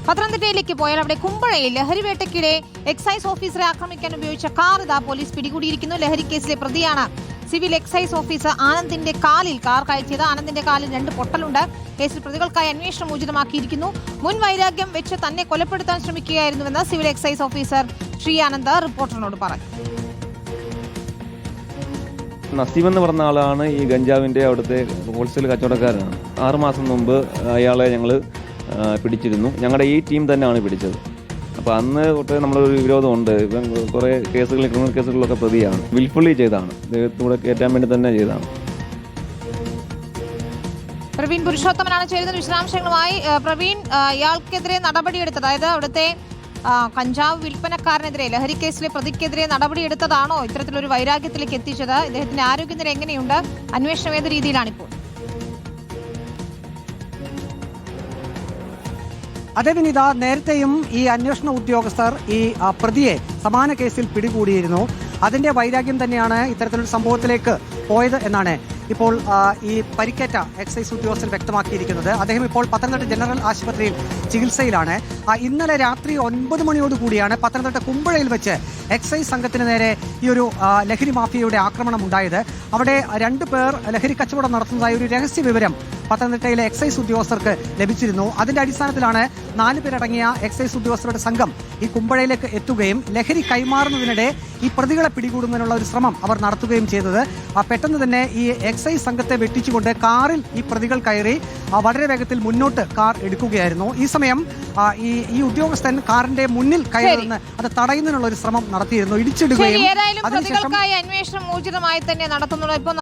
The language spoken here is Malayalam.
പത്തനംതിട്ടയിലേക്ക് പോയാൽ അവിടെ കുമ്പഴയിൽ ലഹരിവേട്ടയ്ക്കിടെ എക്സൈസ് ഓഫീസറെ ആക്രമിക്കാൻ ഉപയോഗിച്ച കാർ ഇതാ പോലീസ് പിടികൂടിയിരിക്കുന്നു. ലഹരി കേസിലെ പ്രതിയാണ് സിവിൽ എക്സൈസ് ഓഫീസർ ആനന്ദിന്റെ കാലിൽ കാർ കയറ്റിയത്. ആനന്ദിന്റെ കാലിൽ 2 പൊട്ടലുണ്ട്. കേസിൽ പ്രതികൾക്കായി അന്വേഷണം ഊർജിതമാക്കിയിരിക്കുന്നു. മുൻ വൈരാഗ്യം വെച്ച് തന്നെ കൊലപ്പെടുത്താൻ ശ്രമിക്കുകയായിരുന്നുവെന്ന് civil excise officer Sri Anand റിപ്പോർട്ടറിനോട് പറഞ്ഞു. നസീം എന്ന് പറഞ്ഞ ആളാണ് ഈ ഗഞ്ചാവിൻ്റെ അവിടുത്തെ ഹോൾസെയിൽ കച്ചവടക്കാരനാണ്. 6 മാസം മുമ്പ് അയാളെ ഞങ്ങൾ പിടിച്ചിരുന്നു. ഞങ്ങളുടെ ഈ ടീം തന്നെയാണ് പിടിച്ചത്. അപ്പോൾ അന്ന് തൊട്ട് നമ്മളൊരു വിരോധമുണ്ട്. ഇപ്പം കുറേ കേസുകളിൽ ക്രിമിനൽ കേസുകളിലൊക്കെ പ്രതിയാണ്. വിൽഫുള്ളി ചെയ്താണ്, ദൈവത്തൂടെ കയറ്റാൻ വേണ്ടി തന്നെ ചെയ്താണ്. പ്രവീൺ പുരുഷോത്തമനാണ് ചേരുന്നത് വിശദാംശങ്ങളുമായി. പ്രവീൺ, ഇയാൾക്കെതിരെ നടപടിയെടുത്തത്, അതായത് അവിടുത്തെ കഞ്ചാവ് വിൽപ്പനക്കാരനെതിരെ, ലഹരി കേസിലെ പ്രതിക്കെതിരെ നടപടിയെടുത്തതാണോ ഇത്തരത്തിലൊരു വൈരാഗ്യത്തിലേക്ക് എത്തിച്ചത്? ഇദ്ദേഹത്തിന്റെ ആരോഗ്യനില എങ്ങനെയുണ്ട്? അന്വേഷണം ഏത് രീതിയിലാണിപ്പോൾ? അതെ വിനീത, നേരത്തെയും ഈ അന്വേഷണ ഉദ്യോഗസ്ഥർ ഈ പ്രതിയെ സമാന കേസിൽ പിടികൂടിയിരുന്നു. അതിന്റെ വൈരാഗ്യം തന്നെയാണ് ഇത്തരത്തിലൊരു സംഭവത്തിലേക്ക് പോയത് എന്നാണ് ഇപ്പോൾ ഈ പരിക്കേറ്റ എക്സൈസ് ഉദ്യോഗസ്ഥൻ വ്യക്തമാക്കിയിരിക്കുന്നത്. അദ്ദേഹം ഇപ്പോൾ പത്തനംതിട്ട ജനറൽ ആശുപത്രിയിൽ ചികിത്സയിലാണ്. ഇന്നലെ രാത്രി 9 മണിയോടുകൂടിയാണ് പത്തനംതിട്ട കുമ്പഴയിൽ വെച്ച് എക്സൈസ് സംഘത്തിന് നേരെ ഈ ഒരു ലഹരി മാഫിയയുടെ ആക്രമണം ഉണ്ടായത്. അവിടെ 2 പേർ ലഹരി കച്ചവടം നടത്തുന്നതായ ഒരു രഹസ്യ വിവരം പത്തനംതിട്ടയിലെ എക്സൈസ് ഉദ്യോഗസ്ഥർക്ക് ലഭിച്ചിരുന്നു. അതിന്റെ അടിസ്ഥാനത്തിലാണ് 4 പേരടങ്ങിയ എക്സൈസ് ഉദ്യോഗസ്ഥരുടെ സംഘം ഈ കുമ്പഴയിലേക്ക് എത്തുകയും ലഹരി കൈമാറുന്നതിനിടെ ഈ പ്രതികളെ പിടികൂടുന്നതിനുള്ള ഒരു ശ്രമം അവർ നടത്തുകയും ചെയ്തത്. പെട്ടെന്ന് തന്നെ ഈ എക്സൈസ് സംഘത്തെ വെട്ടിച്ചുകൊണ്ട് കാറിൽ ഈ പ്രതികൾ കയറി വളരെ വേഗത്തിൽ മുന്നോട്ട് കാർ എടുക്കുകയായിരുന്നു. ഈ സമയം ഈ ഉദ്യോഗസ്ഥൻ കാറിന്റെ മുന്നിൽ കയറുന്ന അത് തടയുന്നതിനുള്ള ഒരു ശ്രമം നടത്തിയിരുന്നു, ഇടിച്ചിടുകയും. അന്വേഷണം ഊർജിതമായി തന്നെ നടത്തുന്നുള്ളൂ.